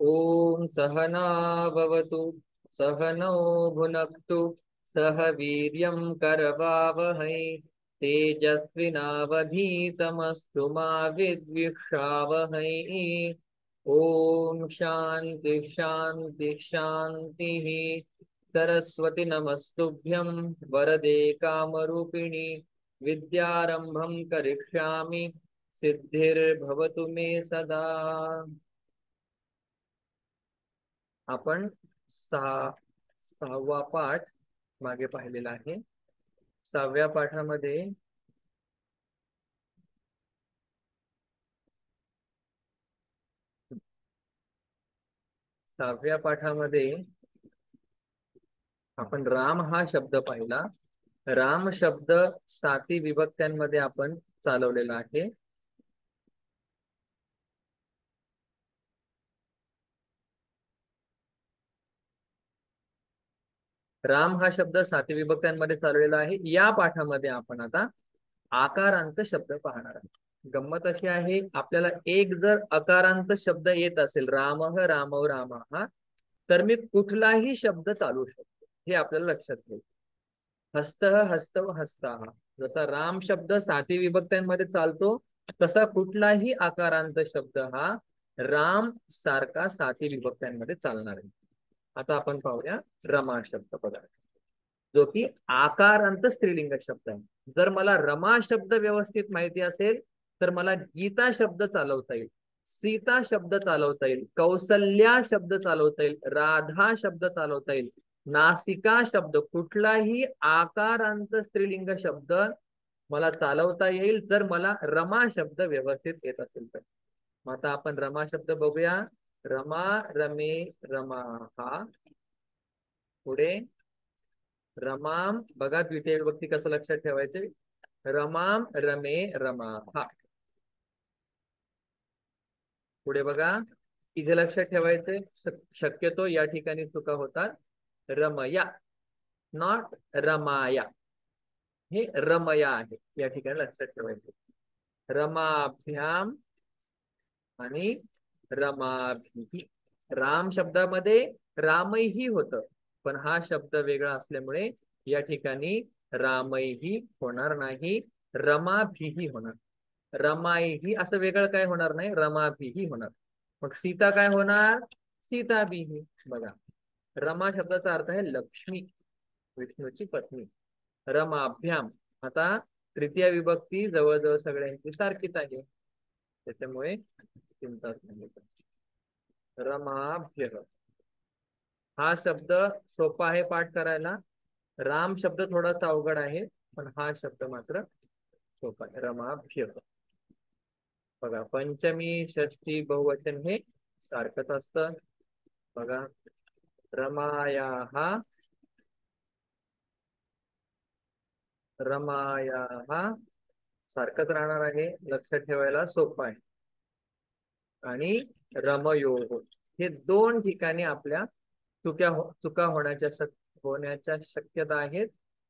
ओम सहना भवतु सहनौ भुनक्तु सह वीर्यं करवावहै तेजस्विनावधीतमस्तु मा विद्विषावहै। ओम शांति शांति शांति। सरस्वती नमस्तुभ्यं वरदे कामरूपिणी विद्यारंभं करिष्यामि सिद्धिर्भवतु मे सदा। आपण सहावा पाठ मागे पाहिलेला आहे। सहाव्या पाठामध्ये सहाव्या पाठामध्ये आपण राम हा शब्द पाहिला। राम शब्द 7 विभक्त्यांमध्ये आपण चालवलेला आहे। राम हा शब्द 7 विभक्त्यांमध्ये चालवलेला आहे। या पाठामध्ये आपण आता आकारांत शब्द पाहणार आहोत। गंमत अशी आहे, आपल्याला एक जर अकारांत शब्द येत असेल, रामः रामौ रामाः, तर मी कुठलाही शब्द चालवू शकतो, हे आपल्याला लक्षात ठेवायचं। हस्तः हस्तौ हस्ताः, जसा राम शब्द 7 विभक्त्यांमध्ये चालतो, तसा कुठलाही आकारांत शब्द हा राम सारखा 7 विभक्त्यांमध्ये चालणार आहे। आता आपण पाहूया रमा शब्द पदार्थ, जो की आकारांत स्त्रीलिंग शब्द आहे। जर मला रमा शब्द व्यवस्थित माहिती असेल तर मला गीता शब्द चालवता येईल, सीता शब्द चालवता येईल, कौसल्या शब्द चालवता येईल, राधा शब्द चालवता येईल, नासिका शब्द, कुठलाही आकारांत स्त्रीलिंग शब्द मला चालवता येईल जर मला रमा शब्द व्यवस्थित येत असेल तर। आता आपण रमा शब्द बघूया। रमा रमे रमा हा, पुढे रमाम, बघा द्वितीय विभक्ती कसं लक्षात ठेवायचे, रमाम रमे रमा हा। पुढे बघा, इथे लक्षात ठेवायचे, शक्यतो या ठिकाणी चुका होतात, रमया नॉट रमाया, हे रमया आहे, या ठिकाणी लक्षात ठेवायचे। रमाभ्याम आणि रमाभिः, राम शब्दामध्ये रामही होतं, पण हा शब्द वेगळा असल्यामुळे या ठिकाणी रामही होणार नाही, रमाभिः होणार। रमाईही असं वेगळं काय होणार नाही, रमाभिः होणार। मग सीता काय होणार, सीताभिः। बघा, रमा शब्दाचा अर्थ आहे लक्ष्मी, विष्णूची पत्नी। रमाभ्याम, आता तृतीय विभक्ती जवळजवळ सगळ्यांची सारखीच आहे, त्याच्यामुळे चिंताच नाही। रमाभ्य हा शब्द सोपा आहे पाठ करायला, राम शब्द थोडासा अवघड आहे, पण हा शब्द मात्र सोपा आहे, रमाभ्य। बघा, पंचमी षष्ठी बहुवचन हे सारखंच असतं। बघा, रमायाः रमायाः सारखंच राहणार आहे, लक्षात ठेवायला सोपं आहे। आणि रमयोः, हे दोन ठिकाणी आपल्या चुका होण्याच्या शक्यता आहेत,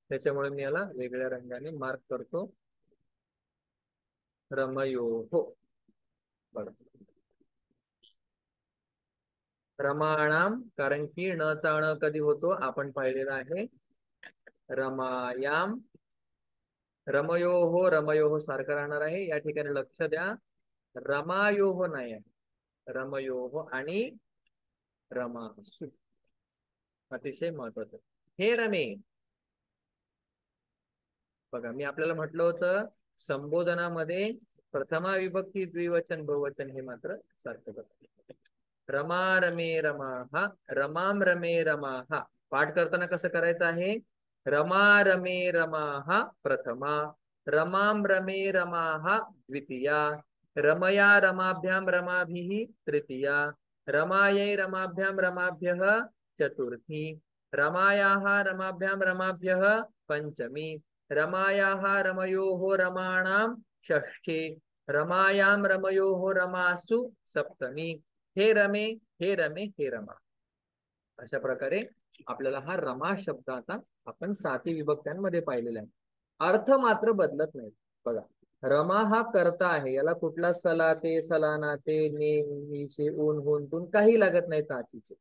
त्याच्यामुळे मी याला वेगळ्या रंगाने मार्क करतो, रमयोः। बघा, रमाणाम, कारण की ण चा ण कधी होतो आपण पाहिलेला आहे। रमायाम, रमयोः रमयोः सारखं राहणार आहे, या ठिकाणी लक्ष द्या, रमायोः नाही आहे, रमयोः आणि रमासु, अतिशय महत्वाचं। हे रमे, बघा मी आपल्याला म्हटलं होतं संबोधनामध्ये प्रथमा विभक्ती द्विवचन बहुवचन हे मात्र सारखं। रमा रमे रमा हा, रमाम रमे रमा हा, पाठ करताना कसं करायचं आहे, रमा रमे रमा हा प्रथमा, रमाम रमे रमा हा द्वितीया, रमया रमाभ्याम रमाभिः तृतीया, रमायै रमाभ्याम रमाभ्यः चतुर्थी, रमायाः रमाभ्याम रमाभ्यः पंचमी, रमायाः रमयोः रमाणां षष्ठी, रमायां रमयोः रमासु सप्तमी। हे रमे हे रमे हे रमा, अशा प्रकारे आपल्याला हा रमा शब्द आता आपण 7 विभक्त्यांमध्ये पाहिलेला आहे। अर्थ मात्र बदलत नाही। बघा, रमा हा कर्ता आहे, याला कुठला सलाते सलानाते ने नीशे ऊन होन तून काही लागत नाही ताचीचे.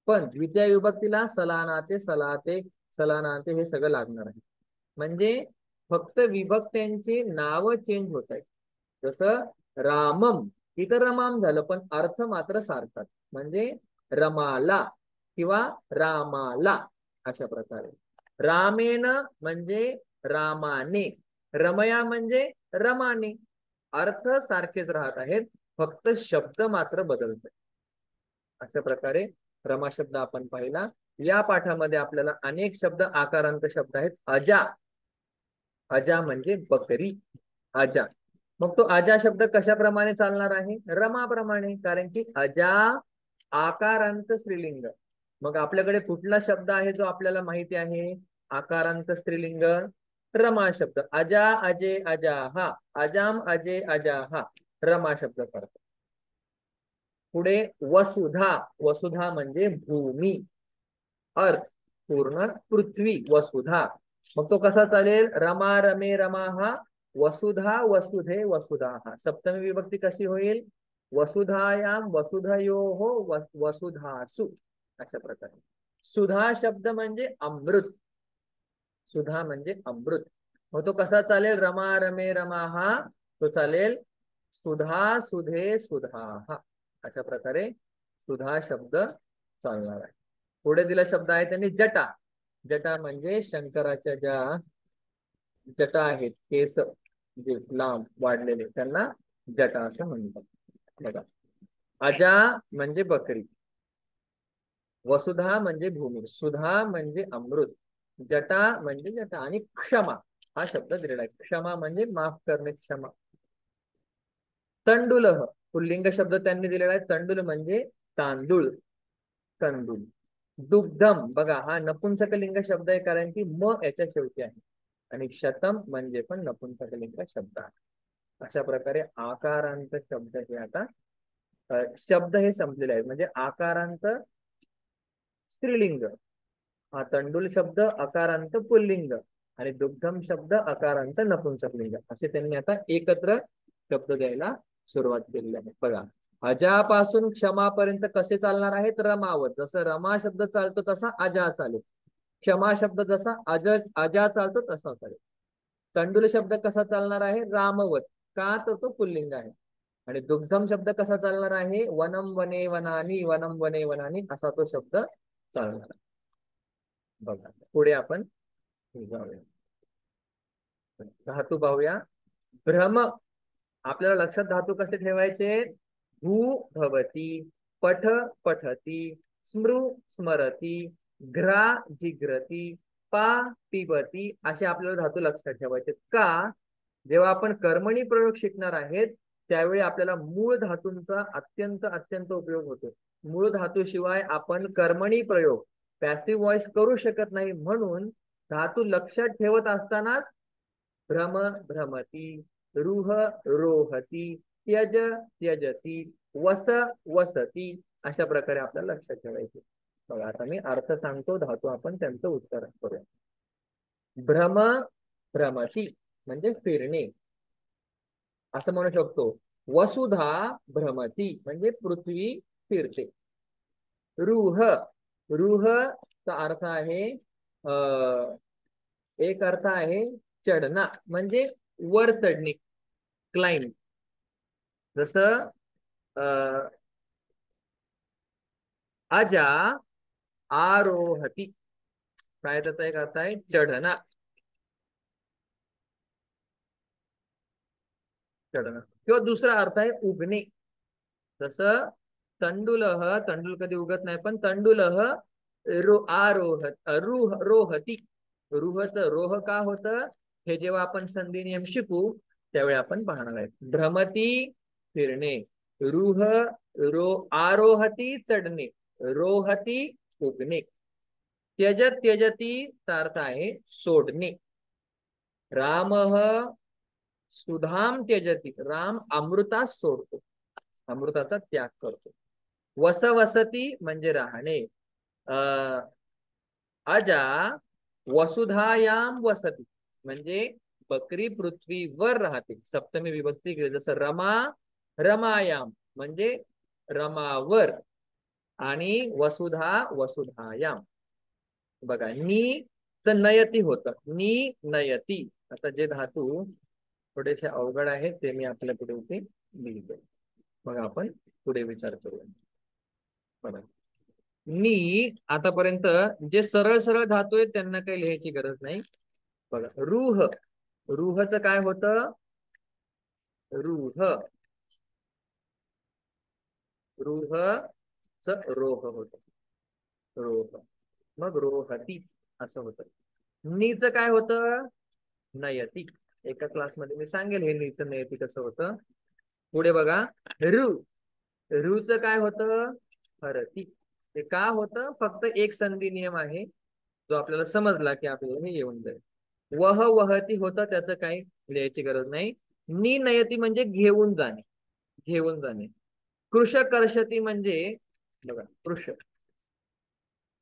पण द्वितीय विभक्तीला सलानाते सलाते सलानाते हे सगळं लागणार आहे. म्हणजे फक्त विभक्त्यांचे नाव चेंज होत आहेत. जसं रामम इथं रमाम झालं पण अर्थ मात्र सारखाच. म्हणजे रमाला किंवा रामाला अशा प्रकारे. रामेन म्हणजे रामाने, रमया म्हणजे रमाने. अर्थ सारखेच राहत आहेत, फक्त शब्द मात्र बदलत. अशा प्रकारे रमा शब्द आपण पाहिला. या पाठामध्ये आपल्याला अनेक शब्द आकारांत शब्द आहेत. अजा, अजा म्हणजे बकरी, अजा. मग तो अजा शब्द कशाप्रमाणे चालणार आहे? रमाप्रमाणे, कारण की अजा आकारांत स्त्रीलिंग. मग आपल्याकडे कुठला शब्द आहे जो आपल्याला माहिती आहे आकारांत स्त्रीलिंग? रमा शब्द. अजा अजे अजा हा, अजाम अजे अजा हा, रमा शब्द करतो. पुढे वसुधा, वसुधा म्हणजे भूमी, अर्थ पूर्ण पृथ्वी, वसुधा. मग तो कसा चालेल? रमा रमे रमा हा, वसुधा वसुधे वसुधा हा. सप्तमी विभक्ती कशी होईल? वसुधायाम वसुधयोः वसुधासु अशा प्रकारे. सुधा शब्द म्हणजे अमृत, सुधा म्हणजे अमृत. मग तो कसा चालेल? रमा रमे रमा हा, तो चालेल सुधा सुधे सुधा हा. अशा प्रकारे सुधा शब्द चालणार आहे. पुढे दिला शब्द आहे त्यांनी जटा. जटा म्हणजे शंकराच्या ज्या जटा आहेत, केस जे लांब वाढलेले, त्यांना जटा असं म्हणतात. बघा, अजा म्हणजे बकरी, वसुधा म्हणजे भूमी, सुधा म्हणजे अमृत, जटा म्हणजे जटा, आणि क्षमा हा शब्द दिलेला आहे. क्षमा म्हणजे माफ करणे, क्षमा. तंडुलह पुल्लिंग शब्द त्यांनी दिलेला आहे. तंडुल म्हणजे तांदूळ, तंदूळ. दुग्धम बघा, हा नपुंसकलिंग शब्द आहे, कारण की म याच्या शेवटी आहे. आणि शतम म्हणजे पण नपुंसकलिंग शब्द आहे. अशा प्रकारे आकारांत शब्द हे आता शब्द हे संपलेले आहेत. म्हणजे आकारांत स्त्रीलिंग हा तंडुल शब्द अकारांत पुल्लिंग आणि दुग्धम शब्द अकारांत नपुंसकलिंग, असे त्यांनी आता एकत्र शब्द द्यायला सुरुवात केलेली आहे. बघा, अजापासून क्षमापर्यंत कसे चालणार आहेत? रमावत. जसं रमा शब्द चालतो तसा अजा चालेल. क्षमा शब्द जसा अजा चालतो तसा चालेल. तंडुल शब्द कसा चालणार आहे? रामवत, का तर तो पुल्लिंग आहे. आणि दुग्धम शब्द कसा चालणार आहे? वनम वने वनानी, वनम वने वनानी असा तो शब्द चालणार आहे. बघा, पुढे आपण जाऊया, धातू पाहूया. भ्रम, आपल्याला लक्षात धातू कसे ठेवायचे? भू भवती, पठ पठती, स्मृ स्मरती, घ्रा जिग्रती, पा पिबती असे आपल्याला धातू लक्षात ठेवायचे. का? जेव्हा आपण कर्मणी प्रयोग शिकणार आहेत त्यावेळी आपल्याला मूळ धातूंचा अत्यंत अत्यंत उपयोग होतो. मूळ धातूशिवाय आपण कर्मणी प्रयोग पॅसिव्ह व्हॉइस करू शकत नाही. म्हणून धातू लक्षात ठेवत असतानाच भ्रम भ्रमती, रुह रोहती, त्यज त्यजती, वस वसती अशा प्रकारे आपल्याला लक्षात ठेवायचे. बघा, आता मी अर्थ सांगतो, धातू आपण त्यांचं उत्तर करूया. भ्रम भ्रमती म्हणजे फिरणे असं म्हणू शकतो. वसुधा भ्रमती म्हणजे पृथ्वी फिरते. रुह, रुह चा अर्थ आहे एक अर्थ आहे चढणा, म्हणजे वर चढणे, क्लाइंब. जसं अजा आरोहती, काय त्याचा एक अर्थ आहे चढणा, चढणं. किंवा दुसरा अर्थ आहे उगणे. जसं तंडुलह, तंडुल कधी उगत नाही, पण तंडुलह आरोहत रुह रोहती, रुहच रोह का होतं हे जेव्हा आपण संधी नियम शिकू त्यावेळी आपण पाहणार आहे. भ्रमती फिरणे, रुह आरोहती चढणे, रोहती उगणे, त्यजत त्यजती चा अर्थ आहे सोडणे. रामः सुधाम त्यजती, राम अमृतास सोडतो, अमृताचा त्याग करतो. वस वसती म्हणजे राहणे. अजा वसुधायाम वसती म्हणजे बकरी पृथ्वीवर राहते, सप्तमी विभक्ती केली. जसं रमा रमायाम म्हणजे रमावर, आणि वसुधा वसुधायाम. बघा नी च नयती होतं, नी नयती. आता जे धातू थोडेसे अवघड आहेत ते मी आपल्या पुढे इथे लिहितो. मग आपण पुढे विचार करूया. बघा नी आतापर्यंत जे सरळ सरळ धातू आहेत त्यांना काही लिहायची गरज नाही. बघा रूह, रूहचं काय होतं? रूह, रूह च रोह होत, रोह. मग रोहती असं होतं. नीच काय होतं? नयती. एका क्लासमध्ये मी सांगेल हे नीच नयती कसं होतं. पुढे बघा रु, रुच काय होतं? हरती. ते का होतं? फक्त एक संधी नियम आहे जो आपल्याला समजला की आपल्याला हे येऊन जाईल. वह वहती होतं, त्याचं काही लिहायची गरज नाही. नी नयती म्हणजे घेऊन जाणे, घेऊन जाणे. कृश कर्षती म्हणजे बघा कृश,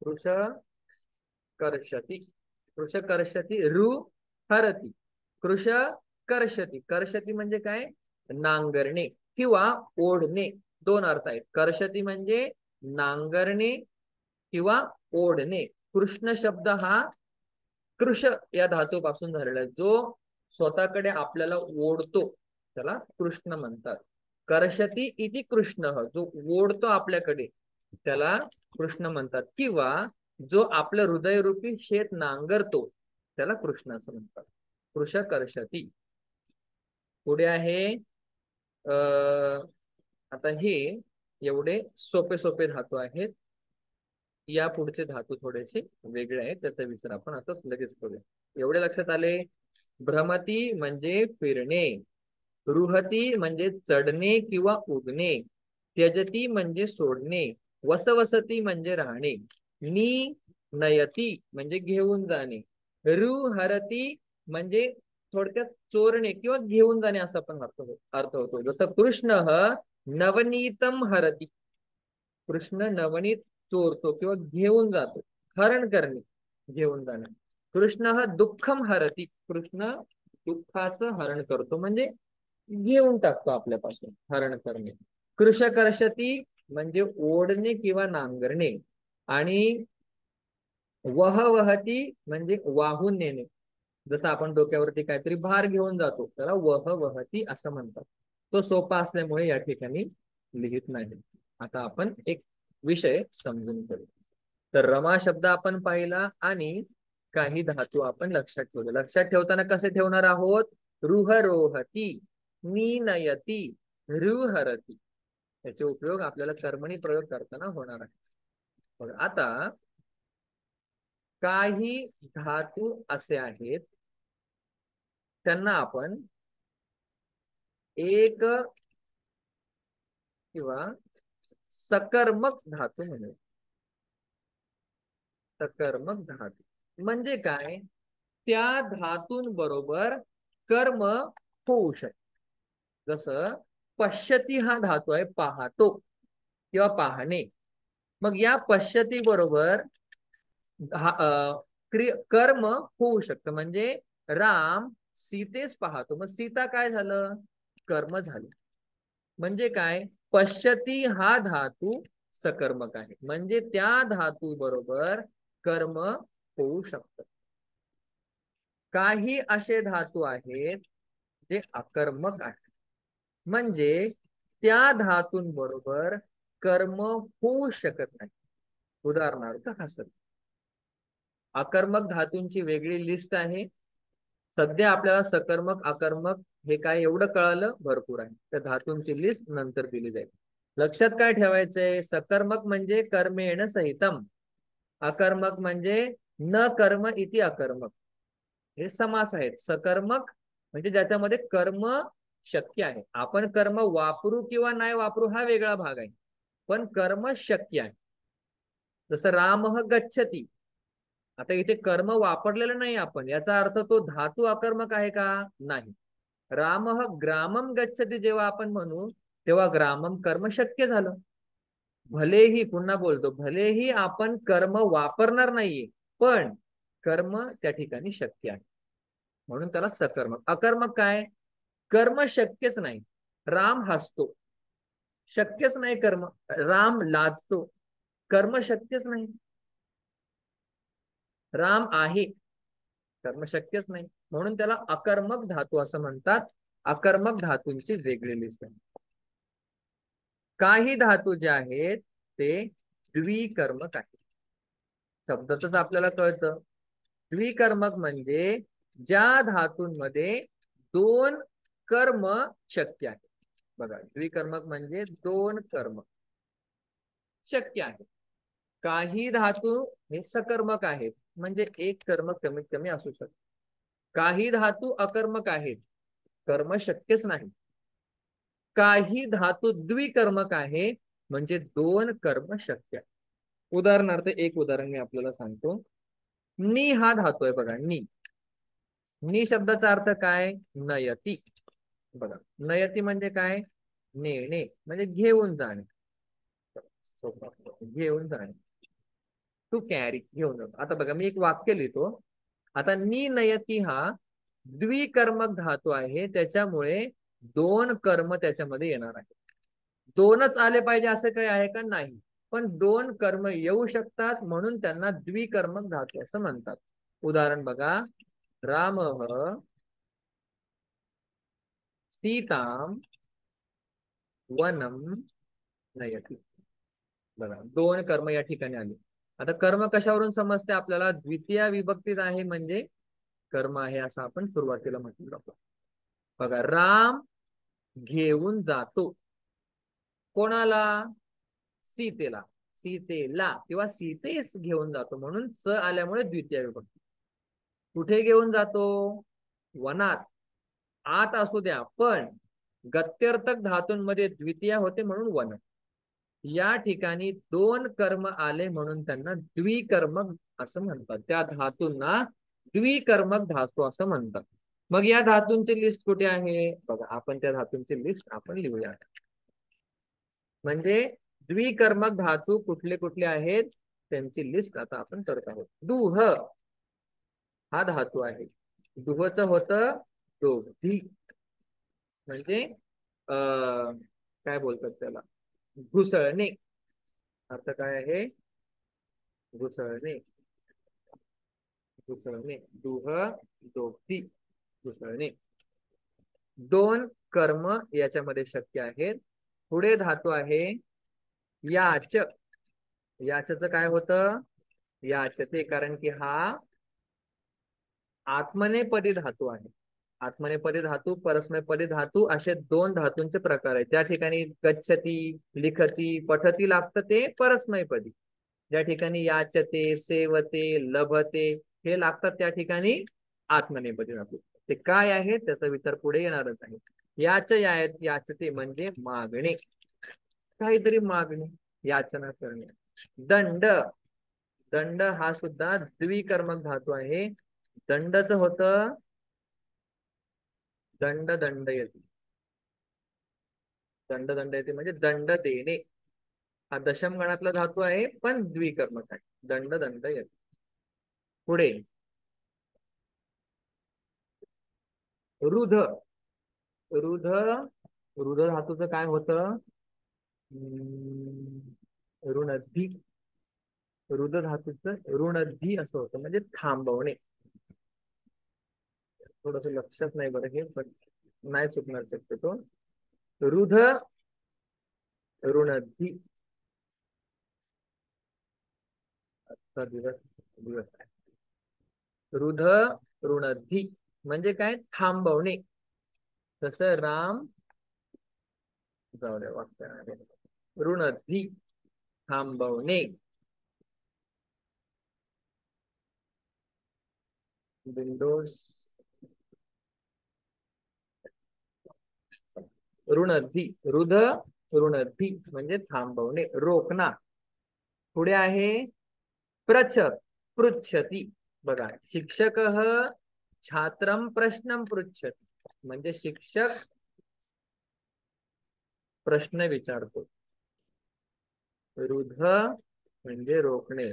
कृश कर्षती, कृश कर्षती रु हरती. कृश कर्षती, कर्षती म्हणजे काय? नांगरणे किंवा ओढणे, दोन अर्थ आहेत. कर्षती म्हणजे नांगरणे किंवा ओढणे. कृष्ण शब्द हा कृश या धातूपासून झालेला आहे, जो स्वतःकडे आपल्याला ओढतो त्याला कृष्ण म्हणतात. कर्षती इति कृष्ण, जो ओढतो आपल्याकडे त्याला कृष्ण म्हणतात. किंवा जो आपलं हृदयरूपी शेत नांगरतो त्याला कृष्ण असं म्हणतात. कृष कर्षती. पुढे आहे आता हे एवढे सोपे सोपे धातू आहेत. या पुढचे धातू थोडेसे वेगळे आहेत, त्याचा विचार आपण आताच लगेच करूया. एवढे लक्षात आले? भ्रमती म्हणजे फिरणे, रुहती म्हणजे चढणे किंवा उडणे, त्यजती म्हणजे सोडणे, वसवसती म्हणजे राहणे, नी नयती म्हणजे घेऊन जाणे, रुहरती म्हणजे थोडक्यात चोरणे किंवा घेऊन जाणे असा पण अर्थ होतो. जसं कृष्ण नवनीतम हरती, कृष्ण नवनीत चोरतो किंवा घेऊन जातो. हरण करणे, घेऊन जाणे. कृष्ण हा दुःखम हरती, कृष्ण दुःखाचं हरण करतो म्हणजे घेऊन टाकतो आपल्यापासून, हरण करणे. कृश कर्षती म्हणजे ओढणे किंवा नांगरणे, आणि वह वहती म्हणजे वाहून नेणे. जसं आपण डोक्यावरती काहीतरी भार घेऊन जातो त्याला वह वहती असं म्हणतात. तो सोपा असल्यामुळे या ठिकाणी लिहित नाही. आता आपण एक विषय समजून करू. तर रमा शब्द आपण पाहिला आणि काही धातू आपण लक्षात ठेवले. लक्षात ठेवताना कसे ठेवणार आहोत? रुहरोहती, नीनयती, रुहरती. याचे उपयोग आपल्याला कर्मणी प्रयोग करताना होणार आहे. आता काही धातू असे आहेत त्यांना आपण एक किंवा सकर्मक धातू म्हणू. सकर्मक धातू म्हणजे काय? त्या धातूंबरोबर कर्म होऊ शकते. जसं पश्यती हा धातू आहे, पाहतो किंवा पाहणे. मग या पश्यती बरोबर कर्म होऊ शकतं. म्हणजे राम सीतेस पाहतो, मग सीता काय झालं? कर्म झालं. म्हणजे काय? पश्यती हा धातू सकर्मक आहे, म्हणजे त्या धातू बरोबर कर्म होऊ शकतं. काही असे धातू आहेत जे अकर्मक आहेत, म्हणजे त्या धातूंबरोबर कर्म होऊ शकत नाही. उदाहरणार्थ हसत. अकर्मक धातूंची वेगळी लिस्ट आहे. सध्या आपल्याला सकर्मक अकर्मक हे काय एवढं कळालं, भरपूर आहे. त्या धातूंची लिस्ट नंतर दिली जाईल. लक्षात काय ठेवायचंय? सकर्मक म्हणजे कर्मेण सहितम, अकर्मक म्हणजे न कर्म इति अकर्मक. हे समास आहेत. सकर्मक म्हणजे ज्याच्यामध्ये कर्म शक्य आहे. आपण कर्म वापरू किंवा नाही वापरू हा वेगळा भाग आहे, पण कर्म शक्य आहे. जसं राम गच्छती, आता इथे कर्म वापरलेलं नाही आपण, याचा अर्थ तो धातू अकर्मक आहे का? नाही. राम ग्रामम गच्छती जेव्हा आपण म्हणू तेव्हा ग्रामम कर्म शक्य झालं. भलेही, पुन्हा बोलतो, भलेही आपण कर्म वापरणार नाहीये पण कर्म त्या ठिकाणी शक्य आहे. म्हणून त्याला सकर्मक. अकर्मक काय? कर्म शक्यच नाही. राम हसतो, शक्यच नाही कर्म. राम लाजतो, कर्म शक्यच नाही. राम आहे, कर्म शक्यच नाही, म्हणून त्याला अकर्मक धातू असं म्हणतात. अकर्मक धातूंची वेगळी लिस्ट आहे. काही धातू जे आहेत ते द्विकर्मक आहेत. शब्दातच आपल्याला कळतं. द्विकर्मक म्हणजे ज्या धातूंमध्ये दोन कर्म शक्य आहे. बघा, द्विकर्मक म्हणजे दोन कर्म शक्य आहे. काही धातू हे सकर्मक आहेत, म्हणजे एक कर्म कमीत कमी असू शकते. काही धातू अकर्मक आहेत, कर्म शक्यच नाही. काही धातू द्विकर्मक आहे, म्हणजे दोन कर्म शक्य आहे. उदाहरणार्थ एक उदाहरण मी आपल्याला सांगतो. नी हा धातू आहे बघा. नी, नी शब्दाचा अर्थ काय? नयती. बघा, नयती म्हणजे काय? नेणे, म्हणजे घेऊन जाणे. घेऊन जाणे, टू कॅरी, घेऊन जातो. आता बघा, मी एक वाक्य लिहितो. आता नी नयती हा द्विकर्मक धातू आहे, त्याच्यामुळे दोन कर्म त्याच्यामध्ये येणार आहे. दोनच आले पाहिजे असं काही आहे का? नाही, पण दोन कर्म येऊ शकतात, म्हणून त्यांना द्विकर्मक धातू असं म्हणतात. उदाहरण बघा, राम सीताम वनम नयती. बघा, दोन कर्म या ठिकाणी आले. आता कर्म कशावरून समजते आपल्याला? द्वितीय विभक्तीत आहे म्हणजे कर्म आहे असं आपण सुरुवातीला म्हटलं. बघा, राम घेऊन जातो कोणाला? सीतेला. सीतेला किंवा सीतेस घेऊन जातो, म्हणून स आल्यामुळे द्वितीय विभक्ती. कुठे घेऊन जातो? वनात. आत असू द्या, पण गत्यर्थक धातूंमध्ये द्वितीय होते म्हणून वन. या ठिकाणी दोन कर्म आले म्हणून त्यांना द्विकर्मक असं म्हणतात. त्या धातूंना द्विकर्मक धातू असं म्हणतात. मग या धातूंची लिस्ट कुठे आहे? बघा, आपण त्या धातूंची लिस्ट आपण लिहूया. म्हणजे द्विकर्मक धातू कुठले कुठले आहेत त्यांची लिस्ट आता आपण करत आहोत. दुह हा धातू आहे. दुहच होतं दोघी, म्हणजे काय बोलतात त्याला? घुसळणे. अर्थ काय आहे? घुसळणे. घुसळणे, दुह दोघी, घुसळणे. दोन कर्म याच्यामध्ये शक्य आहेत. पुढे धातू आहे याच. याचचं काय होतं? याचते, कारण की हा आत्मनेपदी धातू आहे. आत्मनेपदी धातू, परस्मैपदी धातू असे दोन धातूंचे प्रकार आहेत. त्या ठिकाणी गच्छती, लिखती, पठती लागतं ते परस्मैपदी. ज्या ठिकाणी याचते, सेवते, लभते हे लागतात त्या ठिकाणी आत्मनेपदी धातू. ते काय आहे त्याचा विचार पुढे येणारच आहे. याचते म्हणजे मागणे, काहीतरी मागणे, याचना करणे. दंड, दंड हा सुद्धा द्विकर्मक धातू आहे. दंडच होतं दंड, दंड येते. दंड, दंड येते म्हणजे दंड देणे. हा दशम गणातला धातू आहे, पण द्विकर्मक आहे. दंड, दंड येते. पुढे रुध. रुध, रुध धातूचं काय होतं? ऋणधी. रुध धातूचं ऋणधी असं होतं, म्हणजे थांबवणे. थोडस लक्षात नाही बरं हे, पण नाही चुकणार शक्यतो. रुध ऋणधी. आजचा दिवस दिवस आहे. रुध ऋणधी म्हणजे काय? थांबवणे. तसं राम, जाऊ द्या वाक्य, ऋणधी थांबवणे. विंडोज ऋणधी, रुध ऋणधी म्हणजे थांबवणे, रोखना. पुढे आहे प्रच, पृच्छती. बघा, शिक्षक छात्रम प्रश्नम पृच्छति, म्हणजे शिक्षक प्रश्न विचारतो. रुध म्हणजे रोखणे,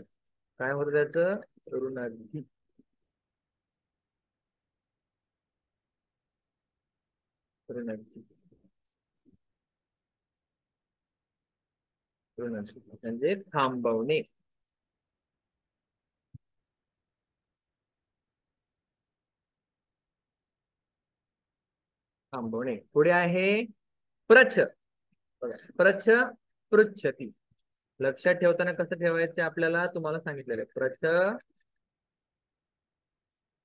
काय होतं त्याचं? ऋणधी. ऋणची. ऋणची म्हणजे थांबवणे. थांबवणे. पुढे आहे प्रच. बघा, प्रच पृच्छती. लक्षात ठेवताना कसं ठेवायचं आपल्याला तुम्हाला सांगितलेलं आहे. प्रच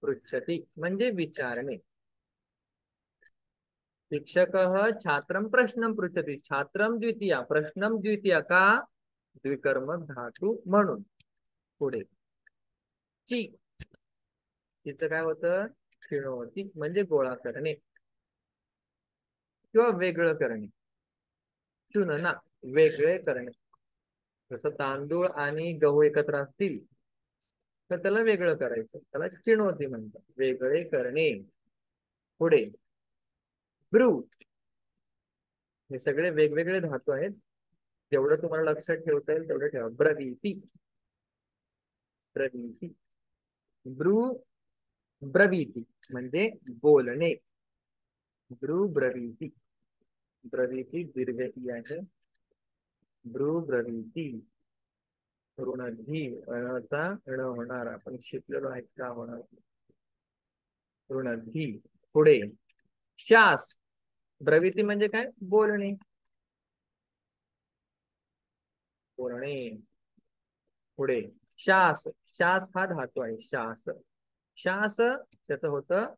पृच्छती म्हणजे विचारणे. शिक्षक छात्रम प्रश्नम पृच्छती. छात्रम द्वितीया प्रश्नम द्वितीया का द्विकर्मक धातू म्हणून. पुढे ची. तिचं काय होतं क्षीणोती म्हणजे गोळा करणे किंवा वेगळं करणे. चुनना वेगळे करणे. जसं तांदूळ आणि गहू एकत्र असतील तर त्याला वेगळं करायचं, त्याला चिणवती म्हणतात, वेगळे करणे. पुढे ब्रू. हे सगळे वेगवेगळे धातू आहेत. जेवढं तुम्हाला लक्षात ठेवता येईल तेवढं ठेवा. ब्रवीती. ब्रवीती. ब्रू ब्रवीती म्हणजे बोलणे. ब्रू ब्रवीती. ब्रवीती दीर्घती आहे. ब्रू ब्रवीती. ऋणधी चा ण होणार. आपण शिकलेलो आहे का होणार ऋणधी. पुढे शास. ब्रवीती म्हणजे काय बोलणे. बोलणे. पुढे शास. शास हा धातू आहे. शास. शास त्याचं होतं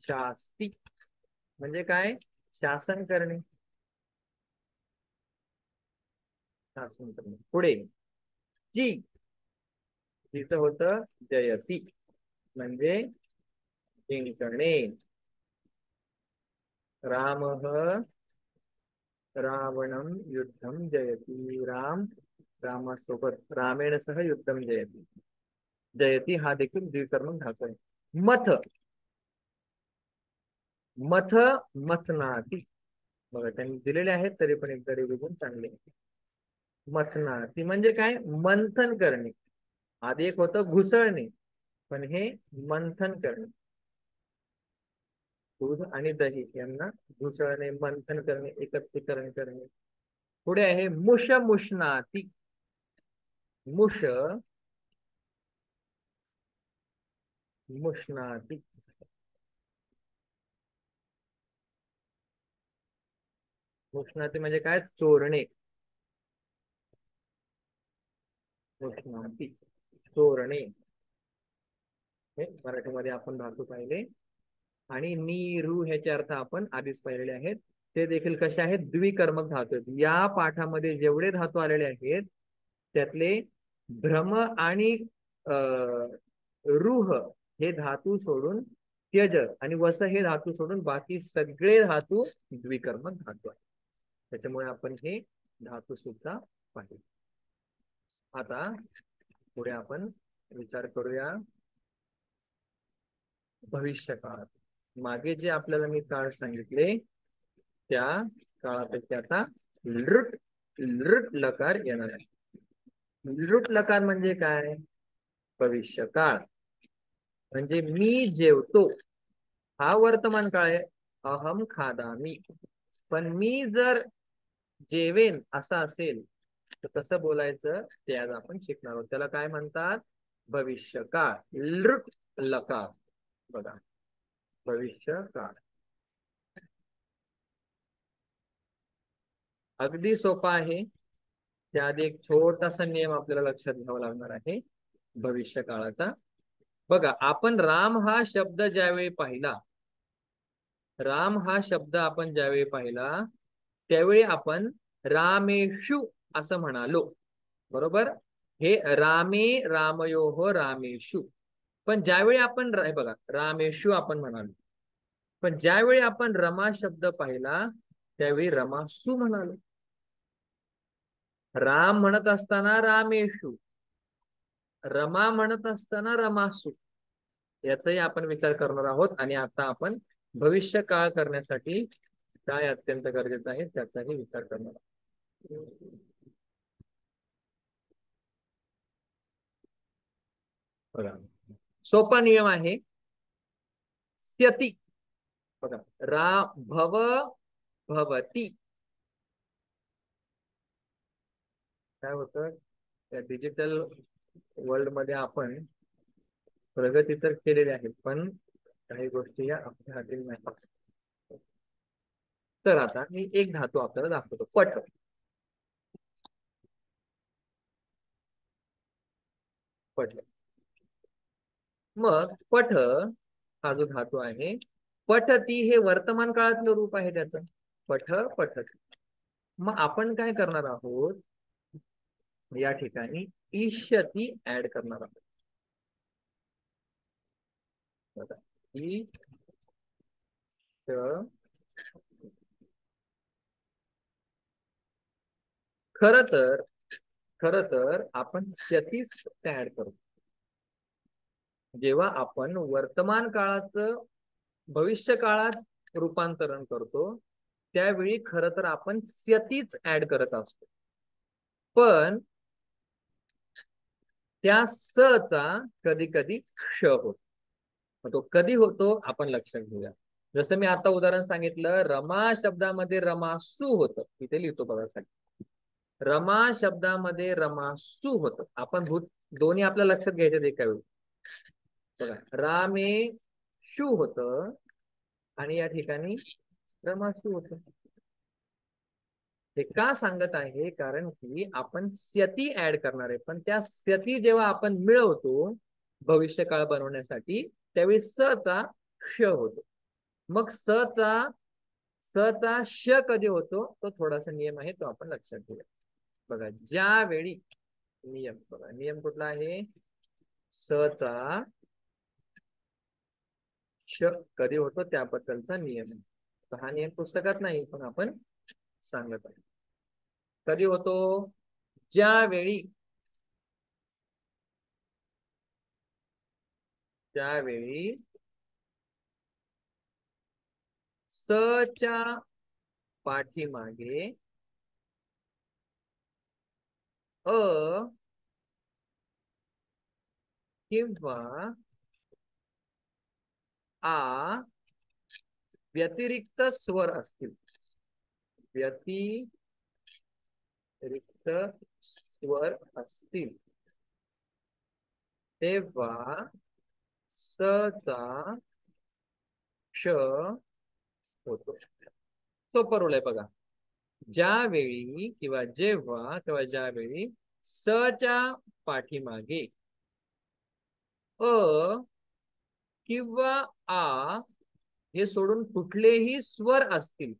शास्ती म्हणजे काय शासन करणे. शासन करणे. पुढे जी. जिचं होतं जयती म्हणजे जिंकणे. राम रावणम युद्धम जयती. राम रामासोबत रामेण सह युद्धम जयती. जयती हा देखील द्विकर्मक धातू आहे. मथ. मथ मथनाती. बघा त्यांनी दिलेले आहेत तरी पण एकदा रिव्हिजन चांगले. मथनाती म्हणजे काय मंथन करणे. आधी एक होतं घुसळणे पण हे मंथन करणे. दूध आणि दही यांना घुसळणे मंथन करणे एकत्रीकरण करणे. पुढे आहे मुष मुष्णाती. मुष मुष्णाती. मुष्णाती म्हणजे काय चोरणे. मुष्णाती चोरणे. हे मराठीमध्ये आपण धातू पाहिले. आणि नीरू ह्याचे अर्थ आपण आधीच पाहिलेले आहेत. ते देखील कसे आहेत द्विकर्मक धातू आहेत. या पाठामध्ये जेवढे धातू आलेले आहेत त्यातले भ्रम आणि रुह हे धातू सोडून त्यज आणि वस हे धातू सोडून बाकी सगळे धातू द्विकर्मक धातू आहेत. त्याच्यामुळे आपण हे धातू सुद्धा पाहिले. आता पुढे आपण विचार करूया भविष्य काळात. मागे जे आपल्याला मी काळ सांगितले त्या काळापैकी आता लृट लृट लकार येणार आहे. लृट लकार म्हणजे काय भविष्य काळ. म्हणजे मी जेवतो हा वर्तमान काळ आहे. अहम खादामी. पण मी जर जेवेन असं असेल तर कसं बोलायचं ते आज आपण शिकणार आहोत. त्याला काय म्हणतात भविष्य काळ. लृट लकार. बघा भविष्य काळ अगदी सोपा आहे. त्याआधी एक छोटासा नियम आपल्याला लक्षात घ्यावा लागणार आहे भविष्य काळाचा. बघा आपण राम हा शब्द ज्यावेळी पाहिला, राम हा शब्द आपण ज्यावेळी पाहिला त्यावेळी आपण रामेषु असं म्हणालो बरोबर. हे रामे रामयोः रामेषु. पण ज्यावेळी आपण हे बघा रामेषु आपण म्हणालो पण ज्यावेळी आपण रमा शब्द पाहिला त्यावेळी रमासु म्हणालो. राम म्हणत असताना रामेषु, रमा म्हणत असताना रमासु. याचाही आपण विचार करणार आहोत. आणि आता आपण भविष्य काळ करण्यासाठी काय अत्यंत गरजेचं आहे त्याचाही विचार करणार आहोत. बघा सोपा नियम आहे स्यती. बघा, भव भवती काय होतं, त्या डिजिटल वर्ल्ड मध्ये आपण प्रगती तर केलेली आहे, पण काही गोष्टी या आपल्या हाती नाही. तर आता मी एक धातू आपल्याला दाखवतो, पठ. पठ. मग पठ हा जो धातू आहे, पठती हे वर्तमान काळातलं रूप आहे त्याचं. पठ पठती. मग आपण काय करणार आहोत, या ठिकाणी इष्यती ऍड करणार आहोत. बघा, खर तर आपण क्षतीच ऍड करतो. जेव्हा आपण वर्तमान काळाचं भविष्य काळात रूपांतरण करतो, त्यावेळी खर तर आपण स्यतीच ऍड करत असतो. पण त्या स चा कधी कधी क्ष होतो. तो कधी होतो आपण लक्षात घेऊया. जसं मी आता उदाहरण सांगितलं, रमा शब्दामध्ये रमासू होतं, इथे लिहितो बघा. रमा शब्दामध्ये रमासू होतं. आपण दोन्ही आपल्या लक्षात घ्यायचे एका वेळी. बघा, रामे शू होत आणि या ठिकाणी रमासू होत. हे का सांगत आहे, कारण की आपण स्यती ऍड करणार आहे, पण त्या स्यती जेव्हा आपण मिळवतो भविष्य काळ बनवण्यासाठी, त्यावेळी स चा क्ष होतो. मग स चा श कधी होतो, तो थोडासा नियम आहे, तो आपण लक्षात घेऊया. बघा, ज्यावेळी नियम, बघा नियम कुठला आहे, स चा श कधी होतो त्याबद्दलचा नियम आहे. हा नियम पुस्तकात नाही, पण आपण सांगत आहे. कधी होतो, ज्यावेळी स च्या पाठीमागे अ किंवा आ व्यतिरिक्त स्वर असतील. व्यतिरिक्त स्वर असतील तेव्हा स चा क्ष होतो. तो परुळ आहे बघा. ज्यावेळी किंवा जेव्हा किंवा ज्यावेळी स च्या पाठीमागे अ किंवा आ हे सोडून कुठलेही स्वर असतील,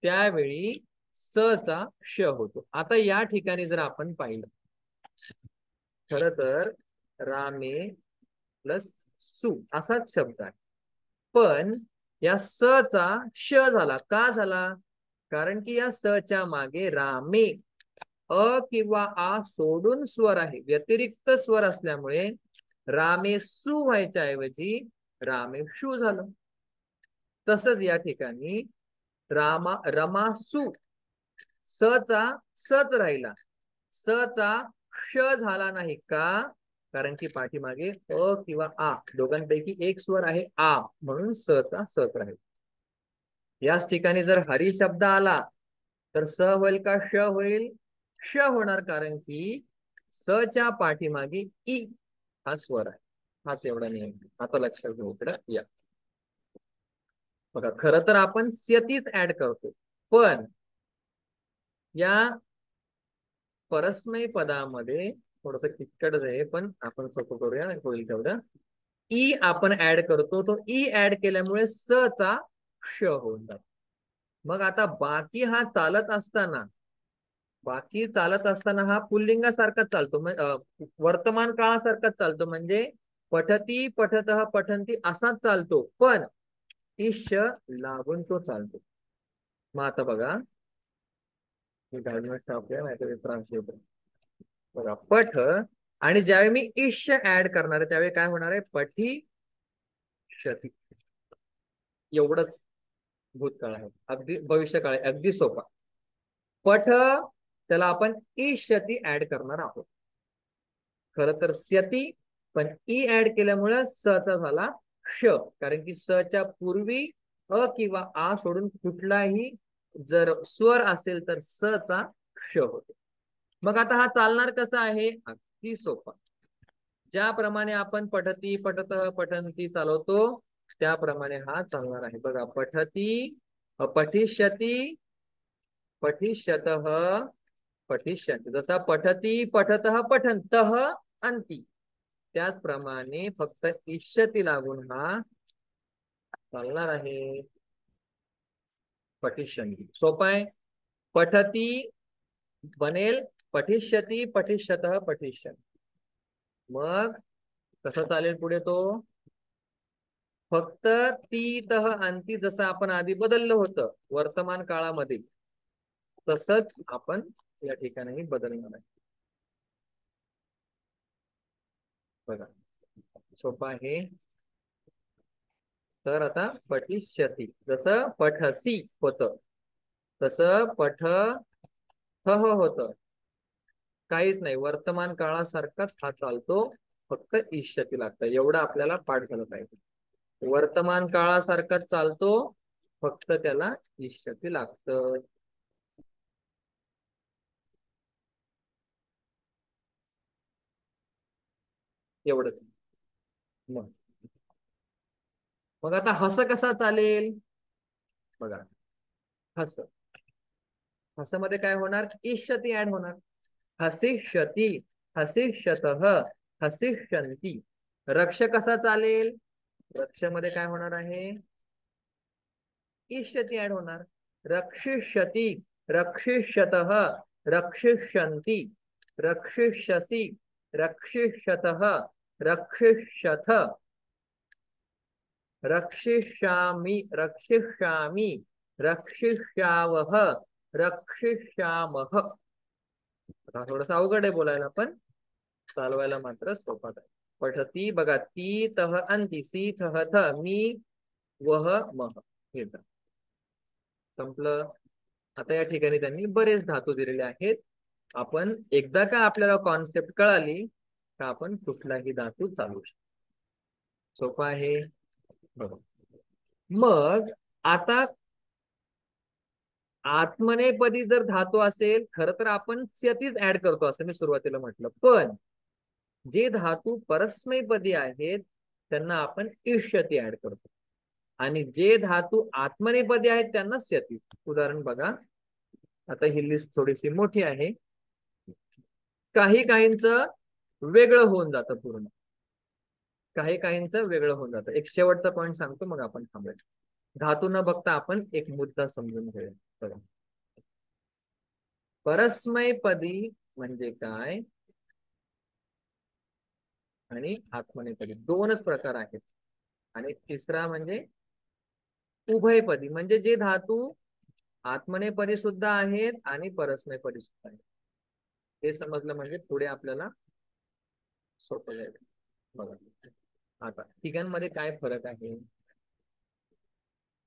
त्यावेळी स चा क्ष होतो. आता या ठिकाणी जर आपण पाहिलं, खर तर रामे प्लस सु असाच शब्द आहे, पण या स चा श झाला. का झाला, कारण की या स च्या मागे रामे अ किंवा आ सोडून स्वर आहे, व्यतिरिक्त स्वर असल्यामुळे रामेसू व्हायच्या ऐवजी रामेशू झालं. तसंच या ठिकाणी रमासू स चा सच राहिला, स चा क्ष झाला नाही. का, कारण की पाठीमागे अ किंवा आ दोघांपैकी एक स्वर आहे आ, म्हणून स चा सच राहील. याच ठिकाणी जर हरी शब्द आला तर स होईल का श होईल, श होणार, कारण की स च्या पाठीमागे ई हा स्वर आहे. हाच एवढा नियम. आता लक्षात घेऊ, इकडं या बघा. खरं तर आपण स्यतीच ऍड करतो, पण या परस्मय पदामध्ये थोडस किचकटच आहे, पण आपण सोपं करूया, होईल तेवढं. ई आपण ऍड करतो, तो ई ऍड केल्यामुळे स चा क्ष होऊन जातो. मग आता बाकी चालत असताना हा पुल्लिंगासारखाच चालतो, वर्तमान काळासारखाच चालतो, म्हणजे पठती पठत पठंती असाच चालतो, पण इश लागून तो चालतो. मग आता बघा, बघा, पठ आणि ज्यावेळी मी इश ऍड करणार आहे, त्यावेळी काय होणार आहे, पठी क्षती. एवढंच भूतकाळ आहे, अगदी भविष्यकाळ आहे, अगदी सोपा. पठ त्याला आपण इष्यती ऍड करणार आहोत. खर तर स्यती, पण ई ऍड केल्यामुळे स चा झाला क्ष, कारण की स च्या पूर्वी अ किंवा आ सोडून कुठलाही जर स्वर असेल तर स चा श होतो. मग आता हा चालणार कसा आहे? अगदी सोपा. ज्याप्रमाणे आपण पठती पठत पठंती चालवतो त्याप्रमाणे हा चालणार आहे. बघा, पठती पठिष्यती पठिष्यतः पठिष्यन्ति. जसा पठती पठतः पठन्तः अंती, त्याचप्रमाणे फक्त इष्यती लागून हा चालणार आहे. पठिष्यन्ति सोपा आहे. पठती बनेल पठिष्यती पठिष्यतः पठिष्यन्ति. मग कसं चालेल पुढे तो? फक्त ती तह अंती जसं आपण आधी बदललं होतं वर्तमान काळामध्ये, तसंच आपण या ठिकाणी बदलणार आहे. बघा, सोपं आहे. तर आता पठिष्यसी जसं पठसी होतं तसं होतं. काहीच नाही, वर्तमान काळासारखाच हा चालतो, फक्त इष्यती लागतं. एवढं आपल्याला पाठ झालं पाहिजे. वर्तमान काळासारखाच चालतो, फक्त त्याला इष्यती लागतं. एवढंच. मग मग आता हस कसा चालेल? बघा, हस हस मध्ये काय होणार? इष्यती ऍड होणार. हसिष्यती हसिष्यतः हसिष्यन्ति. रक्ष कसा चालेल? रक्ष मध्ये काय होणार आहे? इष्यती ऍड होणार. रक्षिष्यती रक्षिष्यतः रक्षिष्यन्ति रक्षिष्यसि रक्षिष्यतः रक्षिष्यथ रक्षिष्यामि रक्षिष्यामि रक्षिष्यावः रक्षिष्यामः. थोडस अवघड आहे बोलायला, पण चालवायला मात्र सोपा आहे. पठती बघा, ती तह अंती सी थह थ मी वह मह. हे संपलं. आता या ठिकाणी त्यांनी बरेच धातू दिलेले आहेत. आपण एकदा का आपल्याला कॉन्सेप्ट कळाली का आपण कुठलाही धातू चालू शकतो. सोपा आहे. बरोबर. मग आता आत्मनेपदी जर धातू असेल, खर तर आपण स्यतीच ऍड करतो असं मी सुरुवातीला म्हटलं, पण जे धातू परस्मैपदी आहेत त्यांना आपण इष्यती ऍड करतो, आणि जे धातू आत्मनेपदी आहेत त्यांना स्यती. उदाहरण बघा, आता ही लिस्ट थोडीशी मोठी आहे. काही काहींचं वेगळं होऊन जातं पूर्ण, काही काहींचं वेगळं होऊन जातं. एक शेवटचा पॉईंट सांगतो, मग आपण थांबूया. धातू न बघता आपण एक मुद्दा समजून घेऊया. बघा, परस्मैपदी म्हणजे काय आणि आत्मनेपदी दोनच प्रकार आहेत. आणि तिसरा म्हणजे उभयपदी, म्हणजे जे धातू आत्मनेपदी सुद्धा आहेत आणि परस्मैपदी सुद्धा आहेत. हे समजलं म्हणजे पुढे आपल्याला सोपं जाईल. बघा, आता तिघांमध्ये काय फरक आहे?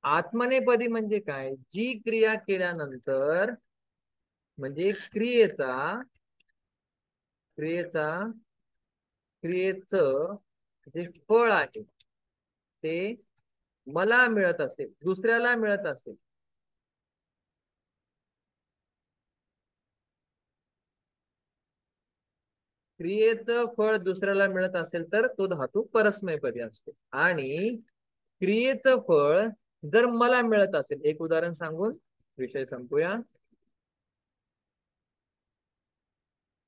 आत्मनेपदी म्हणजे काय? जी क्रिया केल्यानंतर, म्हणजे क्रियेचा क्रियेचं जे फळ आहे ते मला मिळत असेल, दुसऱ्याला मिळत असेल, क्रियेचं फळ दुसऱ्याला मिळत असेल तर तो धातू परस्मैपदी असतो. आणि क्रियेचं फळ जर मला मिळत असेल, एक उदाहरण सांगून विषय संपूया.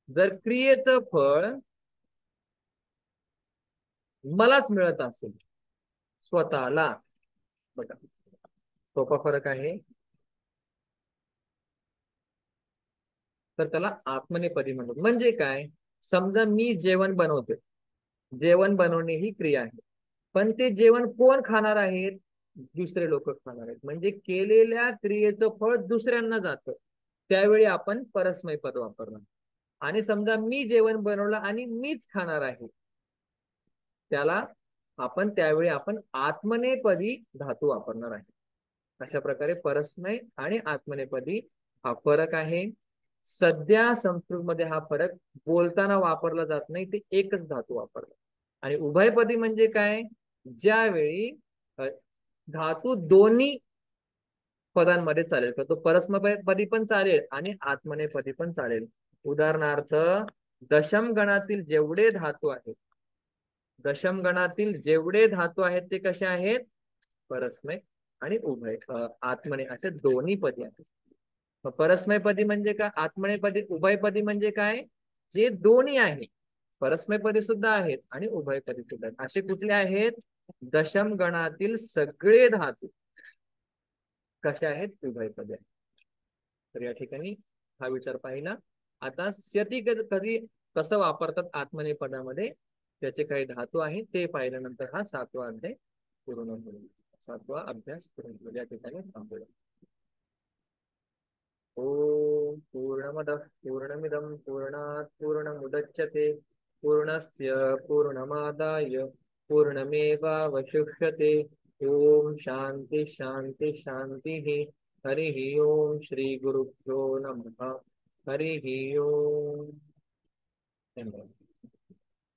जर क्रियेचं फळ मलाच मिळत असेल स्वतःला, बघा सोपा फरक आहे, तर त्याला आत्मनेपदी म्हणतात. म्हणजे काय? समजा मी जेवण बनवते, जेवण बनवणे ही क्रिया आहे, पण ते जेवण कोण खाणार आहेत? दुसरे लोक खाणार आहेत. म्हणजे केलेल्या क्रियेचं फळ दुसऱ्यांना जातं, त्यावेळी आपण परस्मै पद वापरणार. आणि समजा मी जेवण बनवलं आणि मीच खाणार आहे, त्याला त्यावेळी आपण आत्मनेपदी धातू वापरणार आहे. अशा प्रकारे परस्मै आणि आत्मनेपदी हा फरक आहे. सध्या संस्कृत मध्ये हा फरक बोलताना वापरला जात नाही, ते एकच धातू वापरला. आणि उभयपदी म्हणजे काय? ज्यावेळी धातू दोन्ही पदांमध्ये चालेल का? तो परस्मैपदी पण चालेल आणि आत्मनेपदी पण चालेल. उदाहरणार्थ, दशम गणातील जेवढे धातू आहेत, दशम गणातील जेवढे धातू आहेत ते कसे आहेत? परस्मै आणि उभय आत्मने असे दोन्ही पदी आहेत. मग परस्मैपदी म्हणजे काय, आत्मनेपदी उभयपदी म्हणजे काय? जे दोन्ही आहेत, परस्मैपदी सुद्धा आहेत आणि उभयपदी सुद्धा आहेत. असे कुठले आहेत? दशम गणातील सगळे धातू कसे आहेत? उभयपदी आहेत. तर या ठिकाणी हा विचार पाहिला. आता स्यती कधी कसं वापरतात आत्मनेपदामध्ये, त्याचे काही धातू आहेत ते पाहिल्यानंतर हा 7वा अध्याय पूर्ण होईल. 7वा अभ्यास पूर्ण होईल. या ठिकाणी थांबूया. ओम पूर्णमदः पूर्णमिदं पूर्णात् पूर्णमुदच्यते पूर्णस्य पूर्णमादाय पूर्णमेवावशिष्यते. ओम शांती शांती शांतिः. हरिः ओम श्री गुरुभ्यो नमः. हरिः ओम. धन्यवाद.